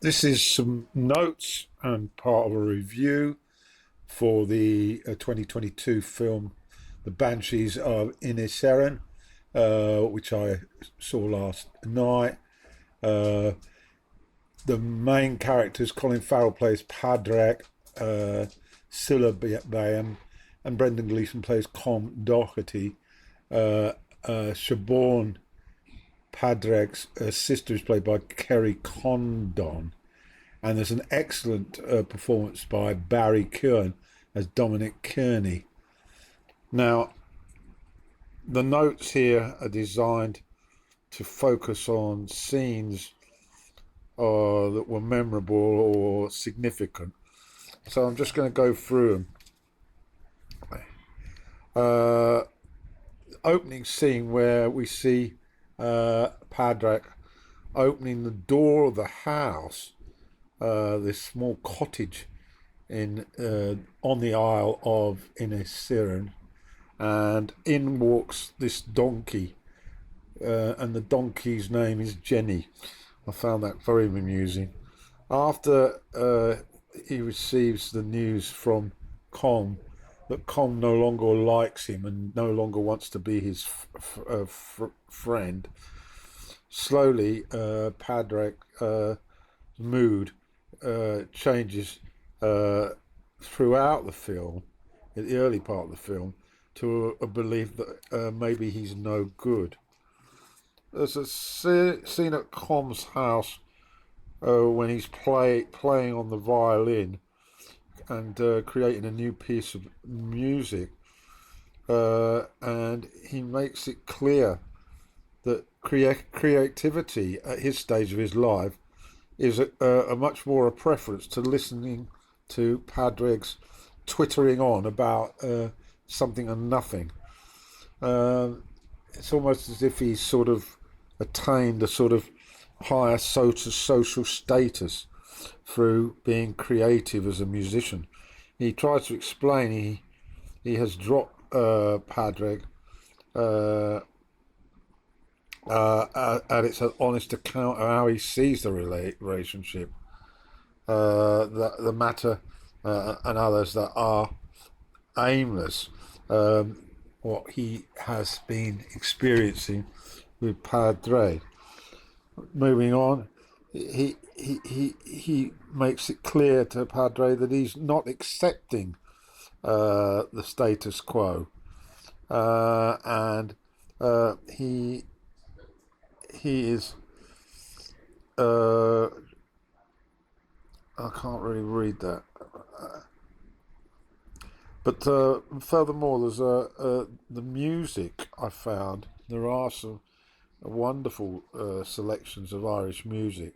This is some notes and part of a review for the 2022 film The Banshees of Inishirin, which I saw last night. Uh, the main characters, Colin Farrell plays Padraig, Scylla Bayham, and Brendan Gleeson plays Com Doherty. Siobhan Padraig's sister is played by Kerry Condon. And there's an excellent performance by Barry Keoghan as Dominic Kearney. Now, the notes here are designed to focus on scenes that were memorable or significant. So I'm just going to go through them. Opening scene where we see Padraig opening the door of the house, this small cottage in on the Isle of Inishirin, and in walks this donkey, and the donkey's name is Jenny. I found that very amusing. After he receives the news from Com that Com no longer likes him and no longer wants to be his friend, slowly Padraig's mood changes throughout the film, in the early part of the film, to a belief that maybe he's no good. There's a scene at Com's house when he's playing on the violin and creating a new piece of music, and he makes it clear that creativity at his stage of his life is a much more a preference to listening to Padraig's twittering on about something and nothing. It's almost as if he's sort of attained a sort of higher social status through being creative as a musician. He tries to explain he has dropped Padraig, and it's an honest account of how he sees the relationship, the matter, and others that are aimless. What he has been experiencing with Padraig. Moving on, he makes it clear to Padraig that he's not accepting the status quo, and he is I can't really read that, but furthermore, there's the music. I found there are some wonderful selections of Irish music,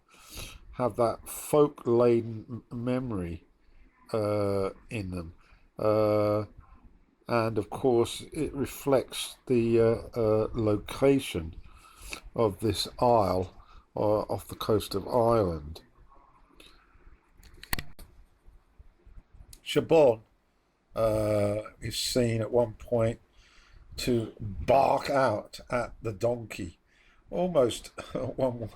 have that folk laden memory in them, and of course it reflects the location of this isle off the coast of Ireland. Siobhan is seen at one point to bark out at the donkey. Almost one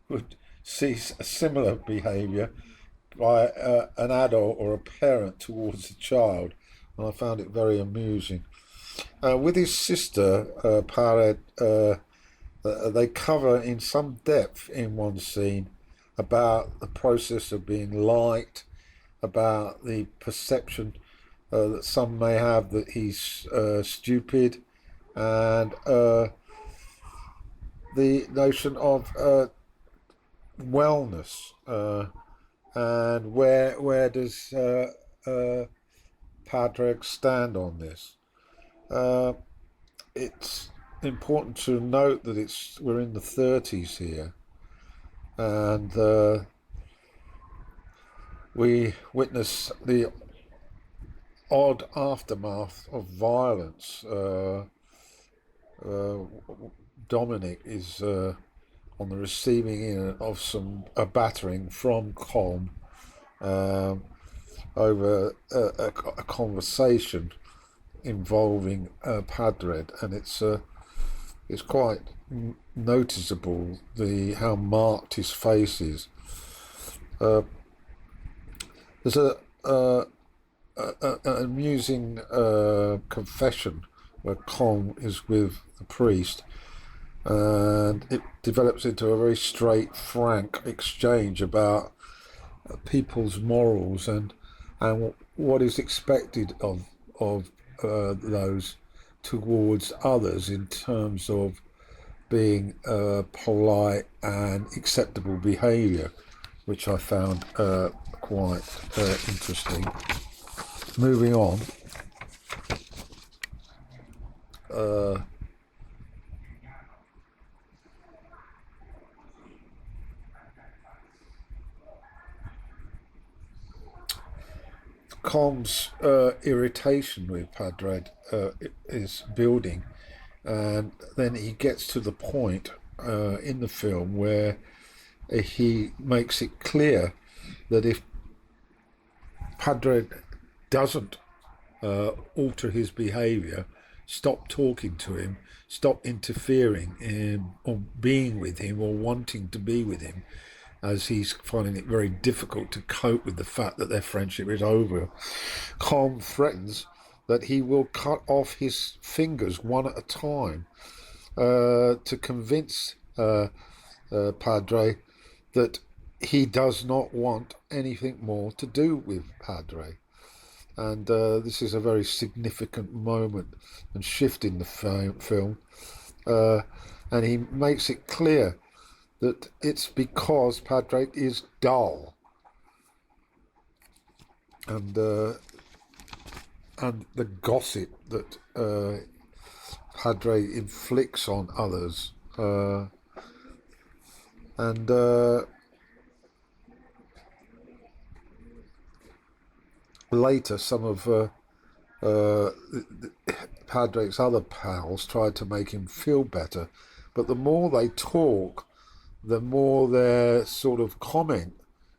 would see a similar behaviour by an adult or a parent towards a child, and I found it very amusing. With his sister, Padraig, they cover in some depth in one scene about the process of being liked, about the perception that some may have that he's stupid, and the notion of wellness, and where does Padraig stand on this? It's important to note that we're in the 30s here, and we witness the odd aftermath of violence. Dominic is on the receiving end of a battering from Com over a conversation involving Padraig, and it's quite noticeable how marked his face is. There's an amusing confession where Com is with the priest, and it develops into a very straight, frank exchange about people's morals and what is expected of those towards others in terms of being polite and acceptable behaviour, which I found quite interesting. Moving on, uh, Com's irritation with Padre is building, and then he gets to the point in the film where he makes it clear that if Padre doesn't alter his behaviour, stop talking to him, stop interfering in or being with him or wanting to be with him, as he's finding it very difficult to cope with the fact that their friendship is over. Com threatens that he will cut off his fingers one at a time to convince Padre that he does not want anything more to do with Padre. And this is a very significant moment and shift in the film. Uh, and he makes it clear that it's because Padre is dull. And the gossip that Padre inflicts on others. And later, some of Padre's other pals tried to make him feel better, but the more they talk, the more their sort of comment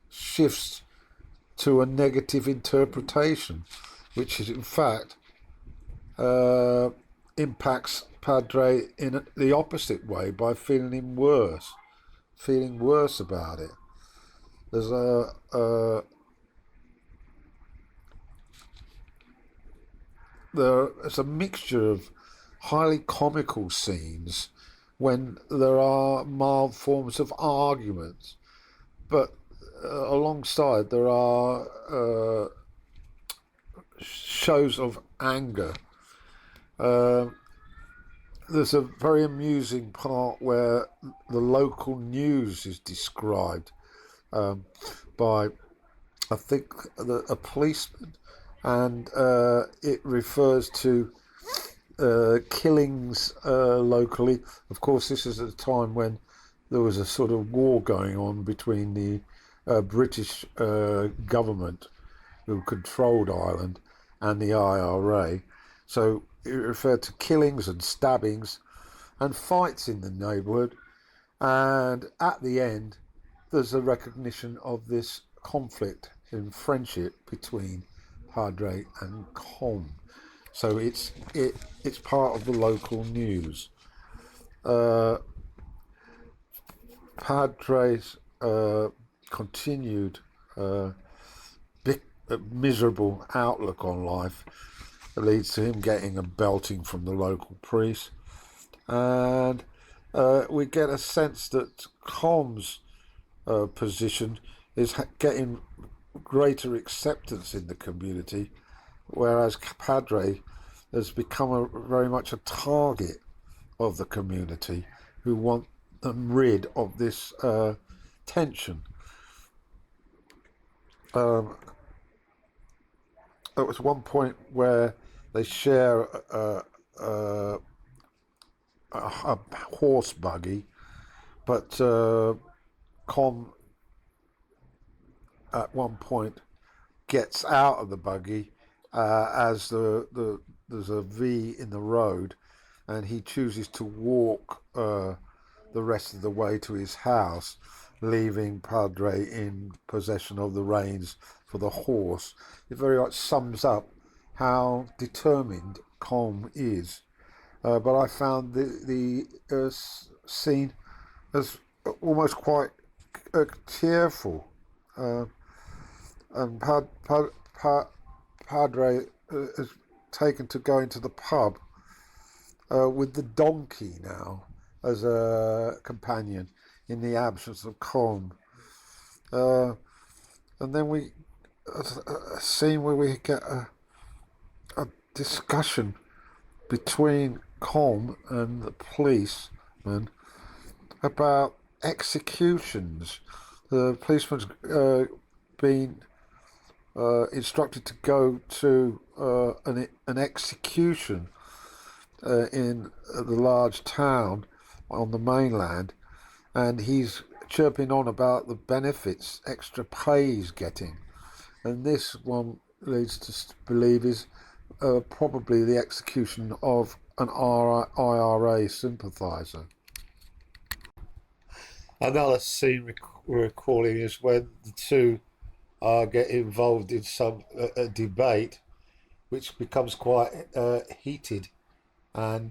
shifts to a negative interpretation, which is in fact impacts Padre in the opposite way by feeling worse about it. There's there's a mixture of highly comical scenes when there are mild forms of arguments, but alongside there are shows of anger. There's a very amusing part where the local news is described by, I think, a policeman, and it refers to killings locally. Of course, this is at a time when there was a sort of war going on between the British government, who controlled Ireland, and the IRA. So it referred to killings and stabbings and fights in the neighbourhood. And at the end, there's a recognition of this conflict in friendship between Padre and Com. So it's part of the local news. Padre's continued miserable outlook on life leads to him getting a belting from the local priest, and we get a sense that Com's position is getting greater acceptance in the community, whereas Padre has become very much a target of the community who want them rid of this tension. There was one point where they share a horse buggy, but Com at one point gets out of the buggy as there's a V in the road, and he chooses to walk the rest of the way to his house, leaving Padre in possession of the reins for the horse. It very much sums up how determined Com is. But I found the scene as almost quite tearful. uh, and Padre is taken to go into the pub with the donkey now as a companion in the absence of Colm. Uh, and then we a scene where we get a discussion between Colm and the policeman about executions. The policeman's been instructed to go to an execution in the large town on the mainland, and he's chirping on about the benefits, extra pay he's getting. And this one leads to believe is probably the execution of an IRA sympathiser. Another scene we're recalling is when the two get involved in some debate, which becomes quite heated, and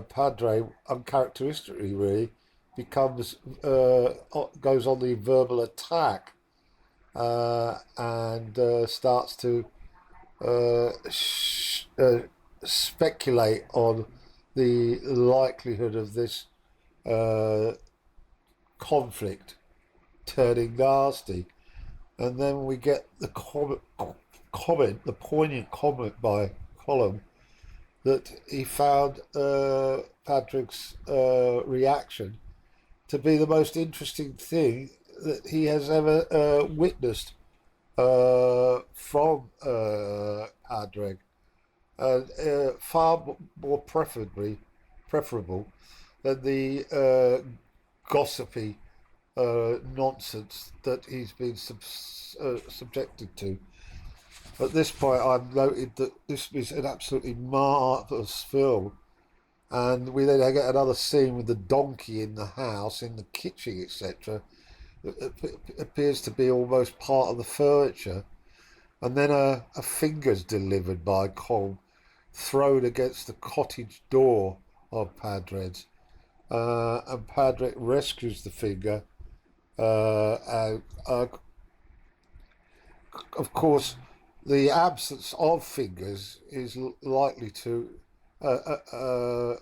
Padre, uncharacteristically really, becomes goes on the verbal attack and starts to speculate on the likelihood of this uh, conflict turning nasty. And then we get the the poignant comment by Colm that he found Patrick's reaction to be the most interesting thing that he has ever witnessed from Padraig, and far more preferable than the gossipy nonsense that he's been subjected to. At this point, I've noted that this is an absolutely marvellous film, and we then get another scene with the donkey in the house, in the kitchen, etc. It appears to be almost part of the furniture, and then a finger's delivered by Colm, thrown against the cottage door of Padred's, and Padred rescues the finger, and of course, the absence of fingers is likely to uh, uh, uh,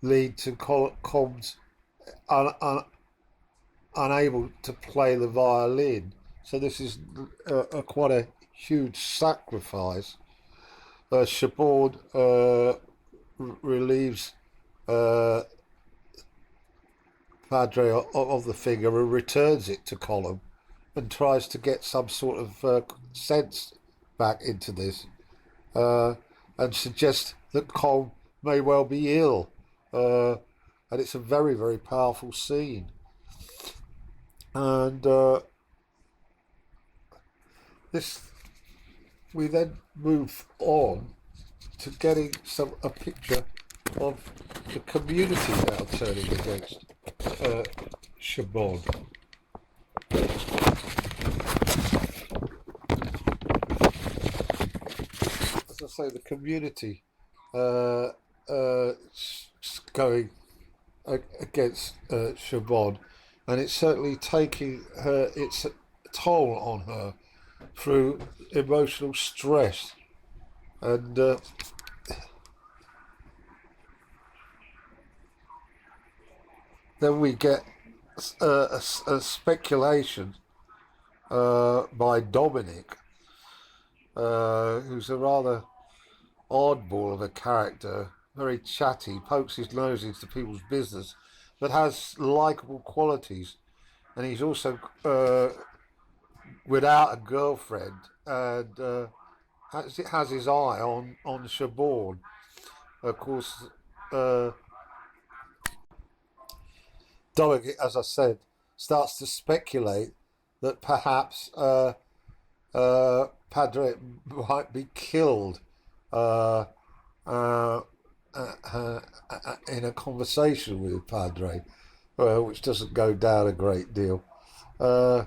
lead to Colm's un- un- unable to play the violin. So this is quite a huge sacrifice. Chabord relieves uh, Padre of the finger and returns it to Colm and tries to get some sort of sense back into this, uh, and suggests that Colm may well be ill. And it's a very, very powerful scene. And this, we then move on to getting a picture of the community now turning against uh, Chabon. As I say, the community uh, going against Chabon, and it's certainly taking its toll on her through emotional stress. And then we get a speculation by Dominic, who's a rather oddball of a character, very chatty, pokes his nose into people's business, but has likable qualities. And he's also without a girlfriend, and has his eye on Chabon. Of course, uh, Dominic, as I said, starts to speculate that perhaps Padre might be killed uh, uh, in a conversation with Padre, which doesn't go down a great deal. Uh,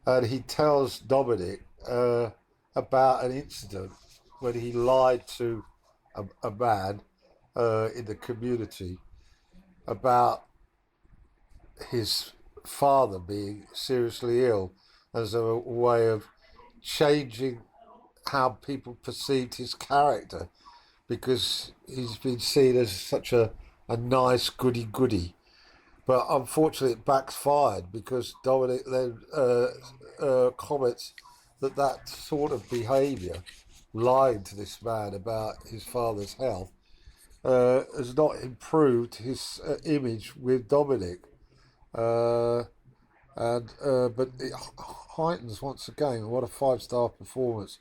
and he tells Dominic about an incident when he lied to a man in the community about his father being seriously ill as a way of changing how people perceived his character, because he's been seen as such a nice goody goody. But unfortunately, it backfired because Dominic then comments that that sort of behaviour, lying to this man about his father's health, has not improved his image with Dominic. Uh, but it heightens once again what a five-star performance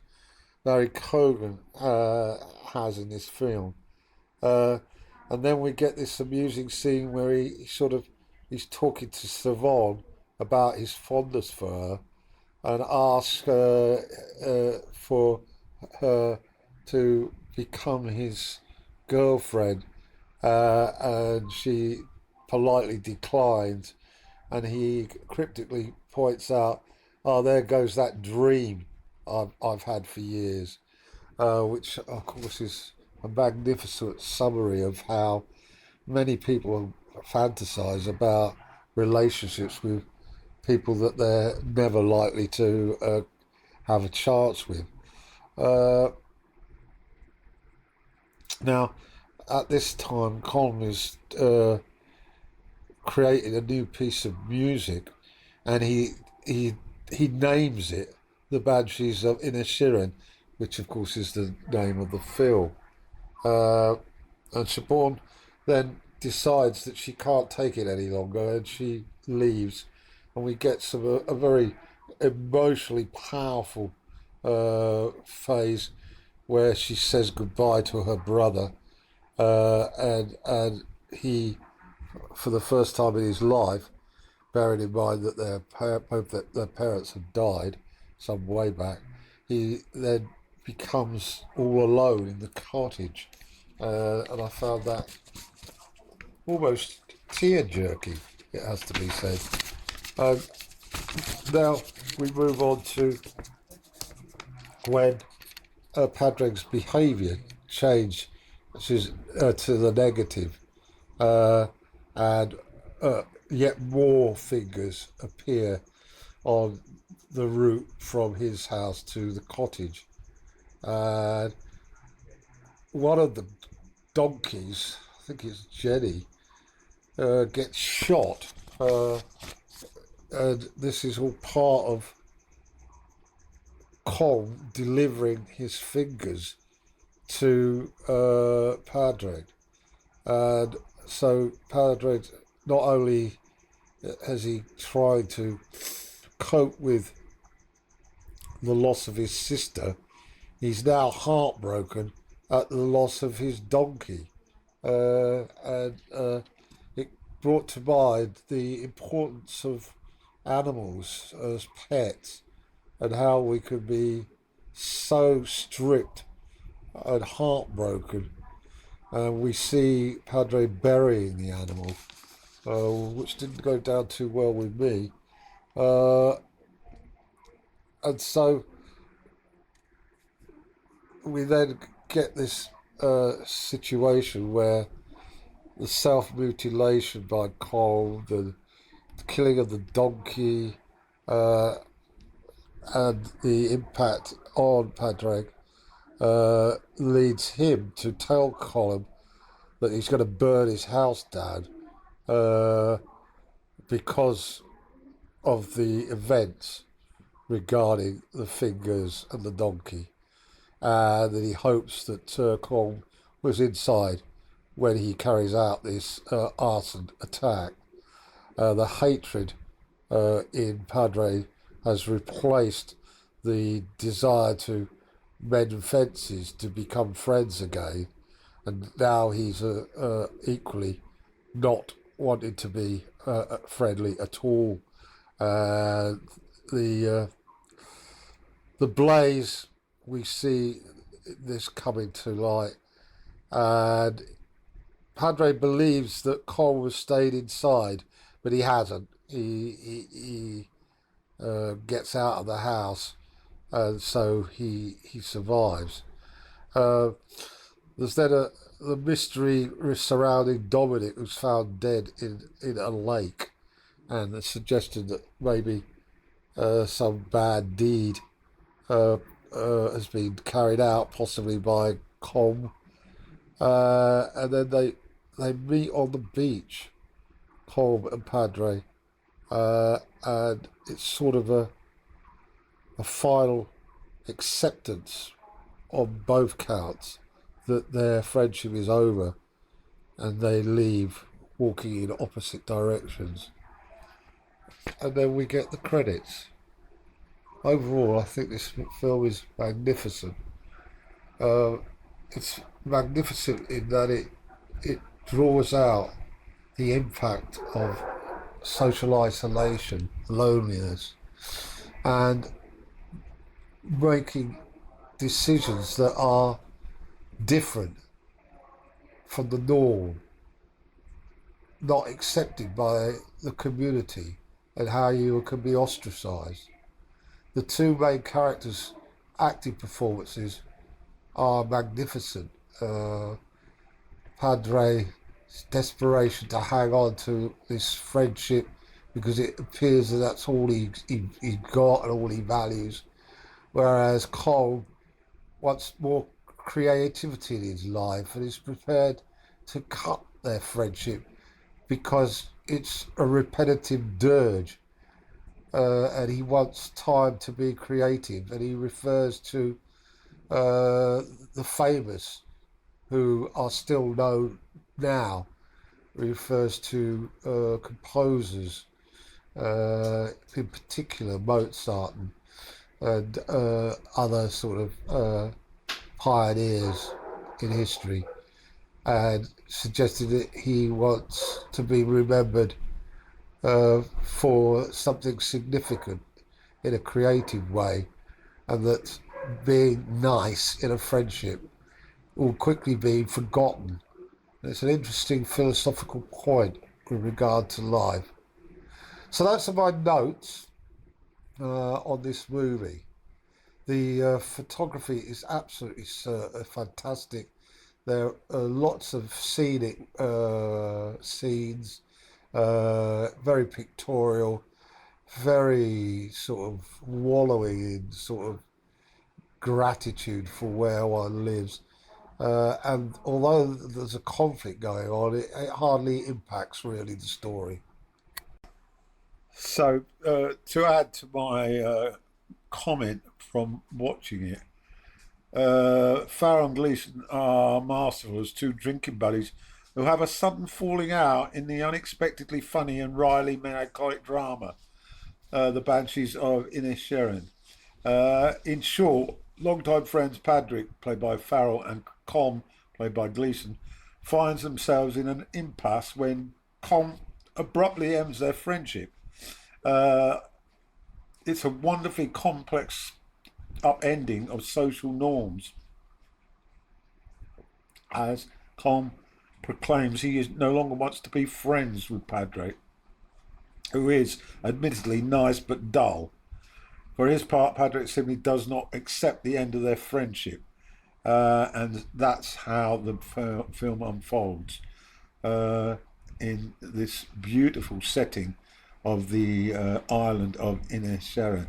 Larry Cogan has in this film. Uh, and then we get this amusing scene where he's talking to Savon about his fondness for her, and asks for her to become his girlfriend, and she politely declines, and he cryptically points out, "Oh, there goes that dream I've had for years," which of course is a magnificent summary of how many people fantasize about relationships with people that they're never likely to have a chance with. Uh, Now, at this time, Colin is creating a new piece of music, and he he names it the Banshees of Inishirin, which of course is the name of the film. Uh, and Siobhan then decides that she can't take it any longer, and she leaves, and we get a very emotionally powerful phase where she says goodbye to her brother, and he, for the first time in his life, bearing in mind that both their parents had died some way back, he then becomes all alone in the cottage, and I found that almost tear jerky. It has to be said. Um, Now we move on to when Padraig's behaviour changed to the negative, uh, and yet more fingers appear on the route from his house to the cottage. And one of the donkeys, I think it's Jenny, gets shot. And this is all part of Kong delivering his fingers to Padraig. And so Padraig, not only has he tried to cope with the loss of his sister, he's now heartbroken at the loss of his donkey. And it brought to mind the importance of animals as pets, and how we could be so stripped and heartbroken. And we see Padre burying the animal, which didn't go down too well with me. Uh, and so we then get this situation where the self mutilation by Cole, the killing of the donkey, uh, and the impact on Padraig leads him to tell Colin that he's going to burn his house down uh, because of the events regarding the fingers and the donkey, and that he hopes that Colin was inside when he carries out this arson attack. The hatred in Padre has replaced the desire to mend fences to become friends again, and now he's equally not wanting to be friendly at all. Uh, the the blaze, we see this coming to light, and Padre believes that Cole was stayed inside, but he hasn't. He gets out of the house, and so he survives. Uh, there's then the mystery surrounding Dominic, who's found dead in a lake, and it's suggested that maybe some bad deed uh, has been carried out, possibly by Com. And then they meet on the beach, Com and Padre, and it's sort of a final acceptance on both counts that their friendship is over, and they leave, walking in opposite directions. And then we get the credits. Overall, I think this film is magnificent. Uh, it's magnificent in that it draws out the impact of social isolation, loneliness, and making decisions that are different from the norm, not accepted by the community, and how you can be ostracized. The two main characters' acting performances are magnificent. Padre's desperation to hang on to this friendship because it appears that that's all he got and all he values, whereas Cole wants more creativity in his life and is prepared to cut their friendship because it's a repetitive dirge, and he wants time to be creative, and he refers to the famous who are still known now, refers to composers, in particular Mozart and other sort of pioneers in history, and suggested that he wants to be remembered for something significant in a creative way, and that being nice in a friendship will quickly be forgotten. And it's an interesting philosophical point with regard to life. So that's my notes on this movie. The photography is absolutely fantastic. There are lots of scenic scenes, very pictorial, very sort of wallowing in sort of gratitude for where one lives. And although there's a conflict going on, it hardly impacts really the story. So, to add to my comment from watching it, Farrell and Gleeson are masterful as two drinking buddies who have a sudden falling out in the unexpectedly funny and wryly melancholic drama, The Banshees of Inishirin. In short, longtime friends Patrick, played by Farrell, and Com, played by Gleeson, finds themselves in an impasse when Com abruptly ends their friendship. Uh, it's a wonderfully complex upending of social norms as Com proclaims he is no longer wants to be friends with Padre, who is admittedly nice but dull. For his part, Padre simply does not accept the end of their friendship, and that's how the film unfolds in this beautiful setting of the island of Inisherin.